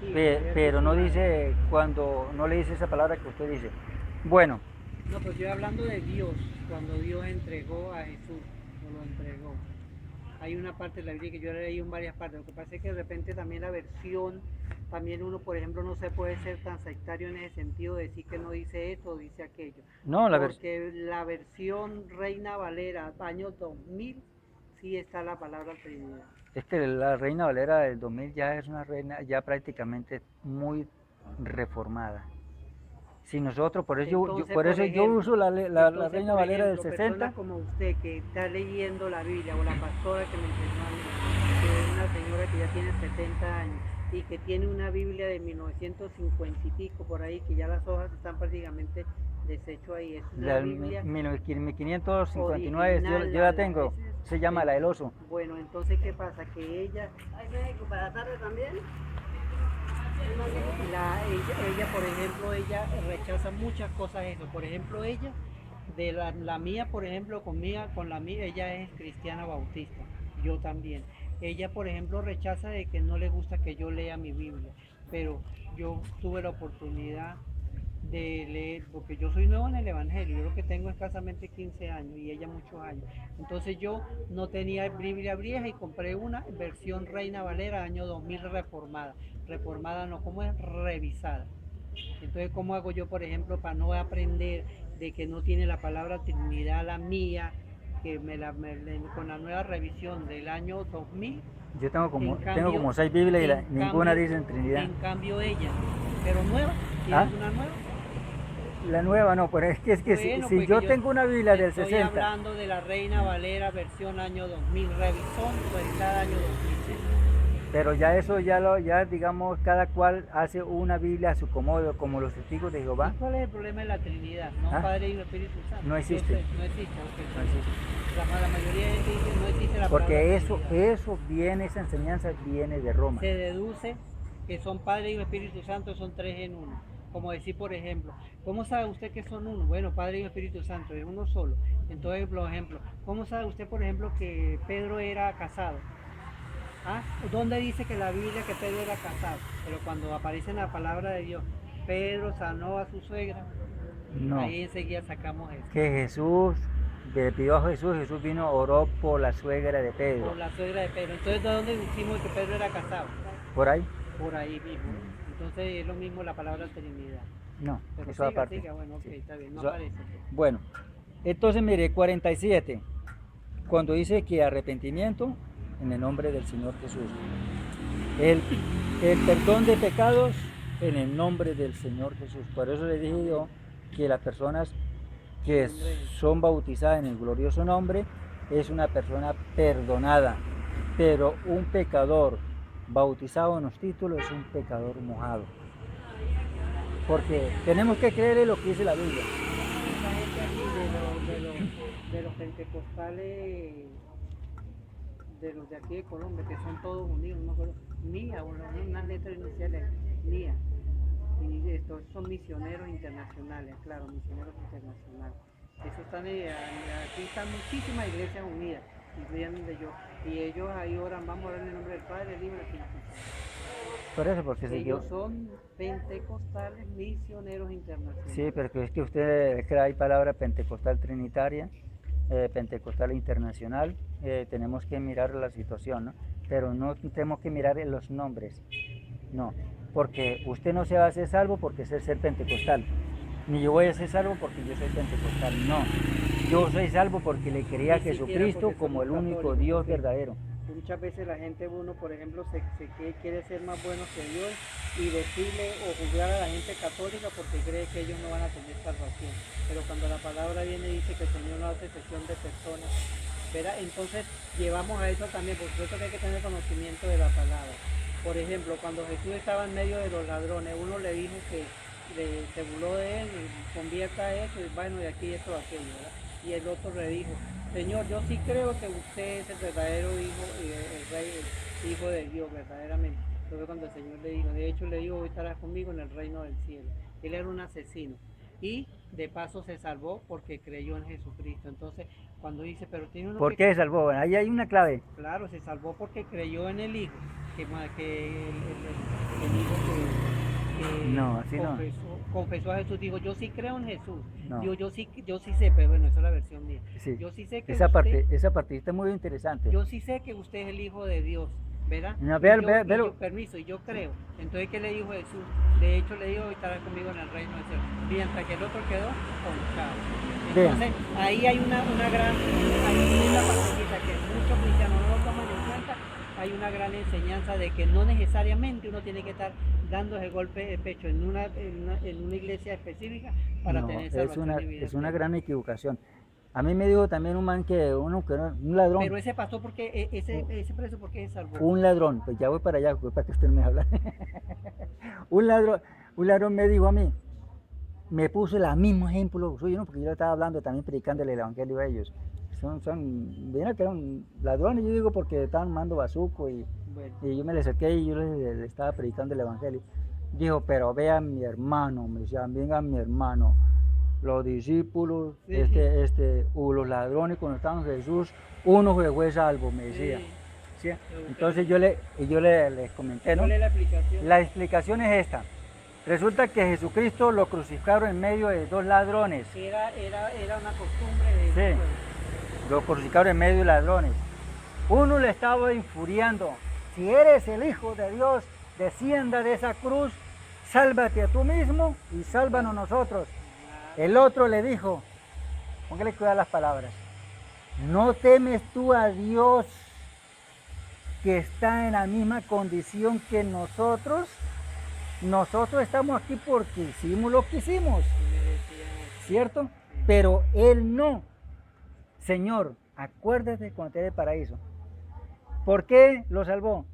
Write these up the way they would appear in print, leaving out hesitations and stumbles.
Sí, el pero no verbo dice cuando, no le dice esa palabra que usted dice. Bueno, no, pues yo hablando de Dios, cuando Dios entregó a Jesús, no lo entregó. Hay una parte de la Biblia que yo leí en varias partes. Lo que pasa es que de repente también la versión, también uno, por ejemplo, no se puede ser tan sectario en ese sentido de decir que no dice esto o dice aquello. no, Porque la versión Reina Valera, año 2000, sí está la palabra Trinidad. es que la Reina Valera del 2000 ya es una reina ya prácticamente muy reformada. Si nosotros, Entonces, por eso yo uso la Reina por Valera del ejemplo, personas 60. como usted que está leyendo la Biblia o la pastora que me enseñó a mí, que es una señora que ya tiene 70 años y que tiene una Biblia de 1950 y pico por ahí, que ya las hojas están prácticamente deshecho ahí. Es una La Biblia 1559 original, yo la tengo, se llama la del oso. bueno, entonces, ¿qué pasa? Que ella... ¿Hay médico para la tarde también? Ella, por ejemplo, ella rechaza muchas cosas eso. Por ejemplo, ella, de la mía, por ejemplo, con la mía, ella es cristiana bautista. Yo también. Ella, por ejemplo, rechaza de que no le gusta que yo lea mi Biblia. Pero yo tuve la oportunidad de leer, porque yo soy nuevo en el Evangelio, yo lo que tengo escasamente 15 años y ella muchos años. Entonces yo no tenía Biblia vieja y compré una versión Reina Valera año 2000 reformada. Reformada no, como es revisada. Entonces, ¿cómo hago yo, por ejemplo, para no aprender de que no tiene la palabra Trinidad la mía, que con la nueva revisión del año 2000, Yo tengo cambio, como 6 Biblias y en ninguna cambio, dice en Trinidad. en cambio ella, pero nueva, ¿tiene ¿Ah? alguna nueva? La nueva no, pero es que Bueno, si pues que yo yo tengo una Biblia te del estoy 60. hablando de la Reina Valera versión año 2000, revisada año 2006. Pero ya eso ya digamos, cada cual hace una Biblia a su comodo, como los testigos de ¿Y Jehová. cuál es el problema de la Trinidad? No, ¿Ah? Padre, Hijo y Espíritu Santo. No Yo existe, sé, no existe, no ok. existe. La mayoría de gente dice no existe la palabra Porque Trinidad. eso viene, esa enseñanza viene de Roma. Se deduce que son Padre, Hijo y Espíritu Santo, son tres en uno. Como decir, por ejemplo, ¿cómo sabe usted que son uno? Bueno, Padre, Hijo y Espíritu Santo, es uno solo. Entonces, por ejemplo, ¿cómo sabe usted, por ejemplo, que Pedro era casado? ¿Ah? ¿Dónde dice que la Biblia que Pedro era casado? Pero cuando aparece en la palabra de Dios, Pedro sanó a su suegra, No, ahí enseguida sacamos eso. que Jesús, le pidió a Jesús, Jesús vino, oró por la suegra de Pedro. Por la suegra de Pedro. Entonces, ¿de dónde decimos que Pedro era casado? ¿Por ahí? Por ahí mismo. Entonces es lo mismo la palabra Trinidad. No, Pero eso siga, aparte. siga, bueno, ok, Sí. está bien, no Eso- aparece. Pues. bueno, entonces mire, 47, cuando dice que arrepentimiento en el nombre del Señor Jesús. El, el perdón de pecados en el nombre del Señor Jesús. Por eso le dije Amén. yo que las personas En el que nombre de Jesús. son bautizadas en el glorioso nombre es una persona perdonada. Pero un pecador bautizado en los títulos es un pecador mojado. Porque tenemos que creer en lo que dice la Biblia. Esa gente aquí de los pentecostales, de los de aquí de Colombia, que son todos unidos, no acuerdo, NIA, unas letras iniciales, NIA. Y estos son misioneros internacionales, claro, misioneros internacionales. Eso están, aquí están muchísimas iglesias unidas, incluyendo yo. Y ellos ahí oran, vamos a orar en el nombre del Padre, del Hijo y del Espíritu Santo. Por eso, porque si yo... Ellos son pentecostales misioneros Sí, internacionales. pero es que usted, es que hay palabra pentecostal trinitaria, pentecostal internacional, tenemos que mirar la situación, ¿no? Pero no tenemos que mirar en los nombres, no, porque usted no se va a hacer salvo porque es ser pentecostal, ni yo voy a ser salvo porque yo soy pentecostal, no, yo soy salvo porque le creía a Ni siquiera Jesucristo porque como somos el único católicos, Dios porque verdadero. muchas veces la gente, uno por ejemplo, quiere ser más bueno que Dios y decirle o juzgar a la gente católica porque cree que ellos no van a tener salvación. Pero cuando la palabra viene y dice que el Señor no hace excepción de personas, ¿verdad? Entonces llevamos a eso también, por supuesto que hay que tener conocimiento de la palabra. Por ejemplo, cuando Jesús estaba en medio de los ladrones, uno le dijo que se burló de él, convierta eso, y bueno, de aquí esto, aquello, ¿verdad? Y el otro le dijo, Señor, yo sí creo que usted es el verdadero hijo, el rey, el hijo de Dios, verdaderamente. Entonces cuando el Señor le dijo, de hecho le dijo, hoy estarás conmigo en el reino del cielo. Él era un asesino y de paso se salvó porque creyó en Jesucristo. Entonces cuando dice, pero tiene uno ¿Por que, qué se salvó? Bueno, ahí hay una clave. claro, se salvó porque creyó en el Hijo, que el Hijo No, así no. confesó a Jesús, dijo, yo sí creo en Jesús. No. Digo, yo sí sé, pero bueno, esa es la versión mía. Sí. Yo sí sé que Esa usted, parte está muy interesante. yo sí sé que used es el Hijo de Dios, ¿verdad? No, Y yo, permiso, y yo creo. Entonces, ¿qué le dijo Jesús? De hecho, le dijo, estará conmigo en el reino de Dios. Mientras que el otro quedó conchado. Entonces, ahí hay una gran, ahí es la partecita que muchos cristianos no lo toman en cuenta. Hay una gran enseñanza de que no necesariamente uno tiene que estar dando ese golpe de pecho en una iglesia específica para tener salvación y vida. Es una gran equivocación. A mí me dijo también un man que un ladrón. Pero ese pasó porque, ese preso, ¿por qué se salvó? Un ladrón, pues ya voy para allá, para que usted me habla. un ladrón me dijo a mí, me puso el mismo ejemplo suyo, ¿no? Porque yo estaba hablando también, predicándole el evangelio a ellos. Vieron que eran ladrones, yo digo, porque estaban mandando bazuco y yo me le acerqué y yo le estaba predicando el evangelio. Dijo, pero vean mi hermano, me decían, vengan mi hermano. Los discípulos, Sí. los ladrones cuando estaban Jesús, uno fue salvo, me decía. Sí. ¿Sí? Entonces yo les comenté, ¿no? ¿Cuál es la explicación? La explicación es esta. Resulta que Jesucristo lo crucificaron en medio de dos ladrones. Era una costumbre de... Sí, lo crucificaron en medio de ladrones. Uno le estaba infuriando, si eres el Hijo de Dios, descienda de esa cruz, sálvate a tú mismo y sálvanos nosotros. El otro le dijo, póngale cuidado a las palabras, ¿no temes tú a Dios que está en la misma condición que nosotros? Nosotros estamos aquí porque hicimos lo que hicimos, ¿cierto? Pero Él no. Señor, acuérdate cuando te dé el paraíso. ¿Por qué lo salvó?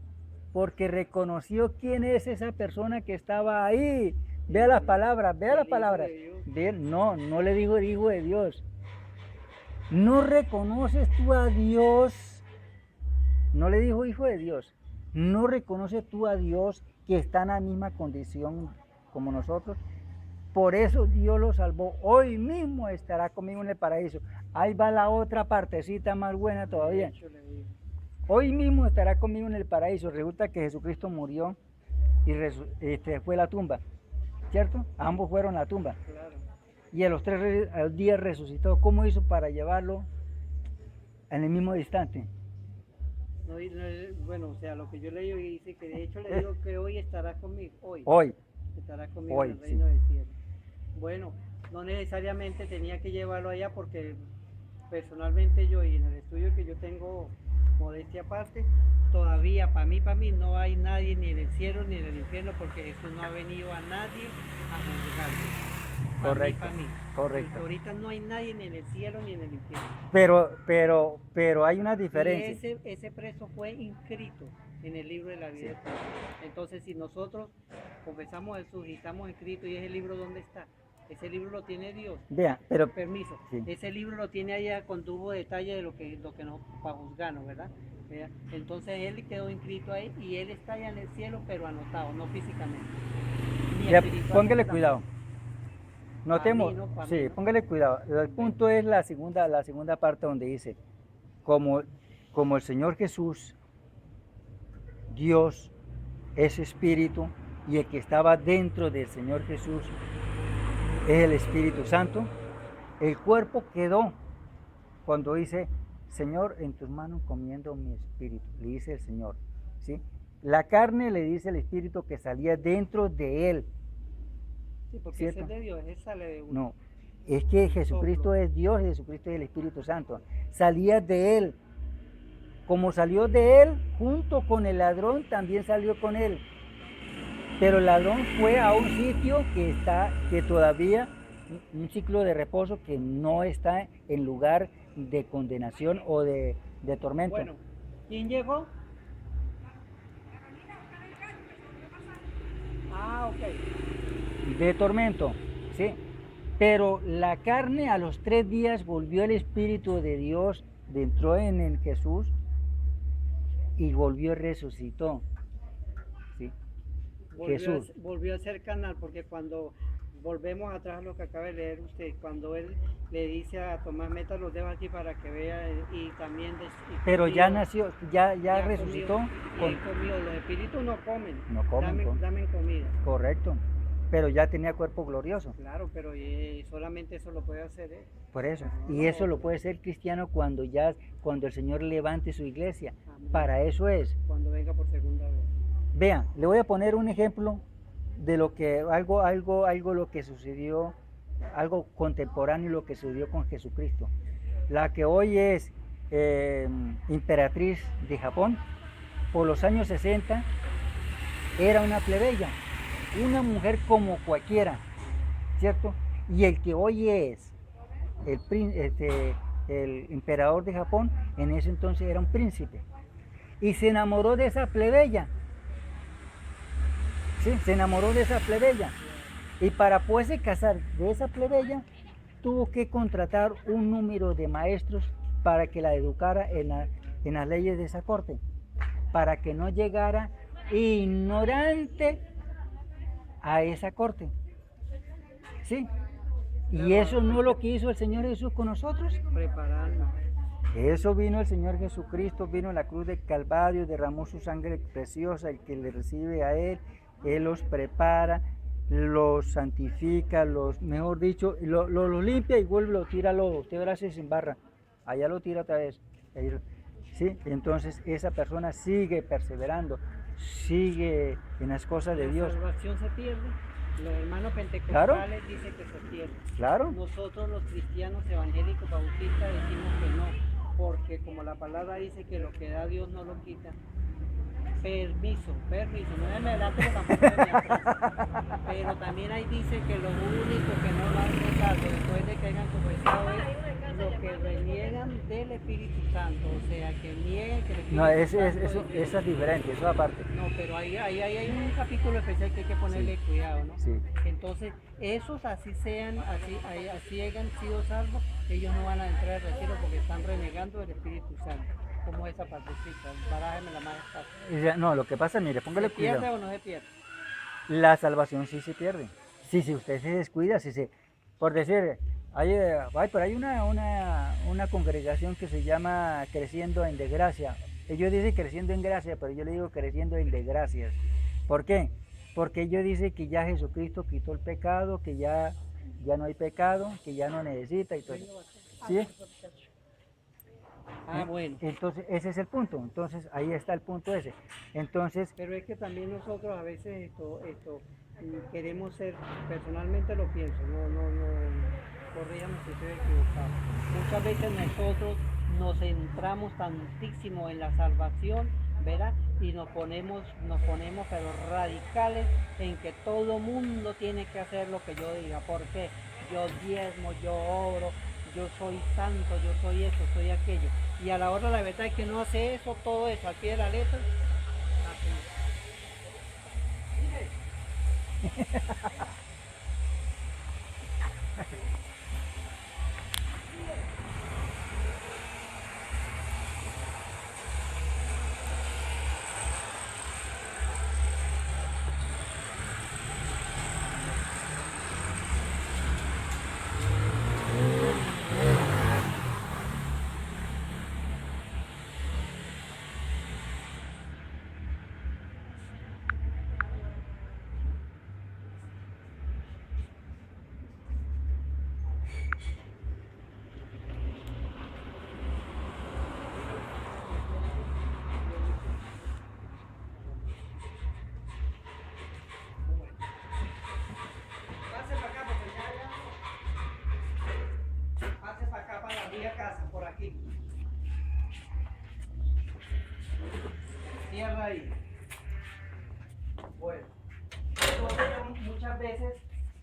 Porque reconoció quién es esa persona que estaba ahí. Vea las palabras, vea las palabras. No le digo hijo de Dios. No reconoces tú a Dios. No le dijo hijo de Dios. No reconoces tú a Dios que está en la misma condición como nosotros. Por eso Dios lo salvó. Hoy mismo estará conmigo en el paraíso. Ahí va la otra partecita más buena todavía. Hoy mismo estará conmigo en el paraíso. Resulta que Jesucristo murió y fue a la tumba, ¿cierto? Ambos fueron a la tumba. Claro. Y a los 3 días resucitó. ¿Cómo hizo para llevarlo en el mismo instante? Bueno, o sea, lo que yo leí dice que de hecho le digo que hoy estará conmigo. Hoy. Estará conmigo en el reino del cielo. Bueno, no necesariamente tenía que llevarlo allá porque personalmente yo y en el estudio que yo tengo, modestia aparte, todavía para mí no hay nadie ni en el cielo ni en el infierno porque Jesús no ha venido a nadie a juzgarlo. Correcto, correcto. Ahorita no hay nadie ni en el cielo ni en el infierno. Pero hay una diferencia. Y ese preso fue inscrito en el libro de la vida eterna. Entonces, si nosotros confesamos a Jesús y estamos inscritos, ¿y ese libro dónde está? Ese libro lo tiene Dios. Vea, pero permiso. Sí. Ese libro lo tiene allá con tuvo detalle de lo que nos para juzgarnos, ¿verdad? Entonces él quedó inscrito ahí y él está allá en el cielo, pero anotado, no físicamente. Póngale cuidado. Notemos, sí, póngale cuidado. El punto es la segunda parte donde dice, como el Señor Jesús, Dios es espíritu y el que estaba dentro del Señor Jesús es el Espíritu Santo, el cuerpo quedó cuando dice, Señor, en tus manos comiendo mi espíritu, le dice el Señor, ¿sí? La carne le dice el espíritu que salía dentro de él. Sí, porque ese es de Dios, ese sale de uno. No, es que Jesucristo es Dios y Jesucristo es el Espíritu Santo. Salía de él. Como salió de él, junto con el ladrón, también salió con él. Pero el ladrón fue a un sitio que todavía, un ciclo de reposo que no está en lugar de condenación o de tormento. Bueno, ¿quién llegó? Ah, ok. De tormento, ¿sí? Pero la carne a los 3 días volvió el Espíritu de Dios, entró en el Jesús y volvió y resucitó. ¿Sí? Jesús. Volvió a ser canal, porque cuando volvemos atrás a lo que acaba de leer usted, cuando él le dice a Tomás, meta los dedos aquí para que vea y también... Pero ya nació, ya resucitó. Comió, los espíritus no comen. No comen. Dame comida. Correcto. pero ya tenía cuerpo glorioso. Claro, pero solamente eso lo puede hacer él. Por eso. No, Y eso lo nosotros. puede ser cristiano cuando el Señor levante su iglesia. Amén. Para eso es. Cuando venga por segunda vez. Vean, le voy a poner un ejemplo de lo que algo lo que sucedió, algo contemporáneo lo que sucedió con Jesucristo. La que hoy es emperatriz de Japón, por los años 60 era una plebeya, una mujer como cualquiera, ¿cierto? Y el que hoy es el emperador de Japón, en ese entonces era un príncipe. Y se enamoró de esa plebeya. ¿Sí? Se enamoró de esa plebeya. Y para poderse casar de esa plebeya, tuvo que contratar un número de maestros para que la educara en las leyes de esa corte, para que no llegara ignorante a esa corte. ¿Sí? Y eso no es lo que hizo el Señor Jesús con nosotros. Prepararnos. Eso vino el Señor Jesucristo, vino a la cruz del Calvario, derramó su sangre preciosa, el que le recibe a Él los prepara, los santifica, mejor dicho, los limpia y vuelve, lo tira al lodo. Usted verá si se embarra, allá lo tira otra vez. ¿Sí? Entonces esa persona sigue perseverando, sigue en las cosas de Dios. La salvación se pierde. Los hermanos pentecostales dicen que se pierde. Claro. Nosotros los cristianos evangélicos bautistas decimos que no, porque como la palabra dice que lo que da Dios no lo quita. Permiso, no me da pero tampoco me atrás. Pero también ahí dice que lo único que no van a notar después de que hayan confesado es lo que reniegan del Espíritu Santo, o sea, que nieguen que el Espíritu No, Santo eso es diferente, eso aparte. No, pero ahí hay un capítulo especial que hay que ponerle cuidado, ¿no? Sí. Entonces, esos así hayan sido salvos, ellos no van a entrar al retiro porque están renegando el Espíritu Santo. Como esa partecita, barájeme la más fácil. No, lo que pasa, mire, póngale cuidado. ¿Se pierde o no se pierde? La salvación sí se pierde. Sí, si usted se descuida, por decir, pero hay una congregación que se llama Creciendo en Desgracia. Ellos dicen creciendo en gracia, pero yo le digo creciendo en desgracias. ¿Por qué? Porque ellos dicen que ya Jesucristo quitó el pecado, que ya no hay pecado, que ya no necesita y todo. ¿Sí? Bueno. Entonces, ese es el punto. Entonces, ahí está el punto ese. Entonces, pero es que también nosotros a veces queremos ser, personalmente lo pienso, corríjame si estoy equivocado. Muchas veces nosotros nos centramos tantísimo en la salvación, ¿verdad? Y nos ponemos pero radicales en que todo mundo tiene que hacer lo que yo diga, porque yo diezmo, yo oro, yo soy santo, yo soy esto, soy aquello. Y a la hora la verdad es que no hace eso, todo eso al pie de la letra. Casa por aquí. Cierra ahí. Bueno, entonces muchas veces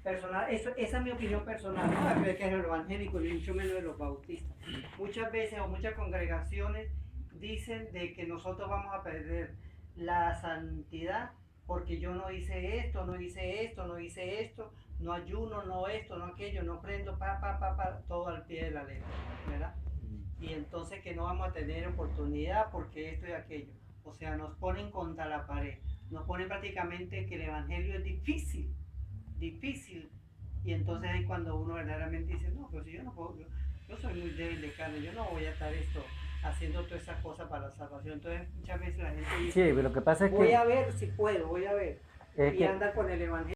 esa es mi opinión personal, no es que es el evangélico y mucho menos de los bautistas. Muchas veces o muchas congregaciones dicen de que nosotros vamos a perder la santidad porque yo no hice esto, no hice esto, no hice esto, no ayuno, no esto, no aquello, no prendo, todo al pie de la letra, ¿verdad? Y entonces que no vamos a tener oportunidad porque esto y aquello. O sea, nos ponen contra la pared, nos ponen prácticamente que el evangelio es difícil. Y entonces ahí cuando uno verdaderamente dice, no, pero si yo no puedo, yo soy muy débil de carne, yo no voy a estar haciendo todas esas cosas para la salvación. Entonces muchas veces la gente dice, sí, pero lo que pasa es voy a ver si puedo, voy a ver. Y que anda con el evangelio.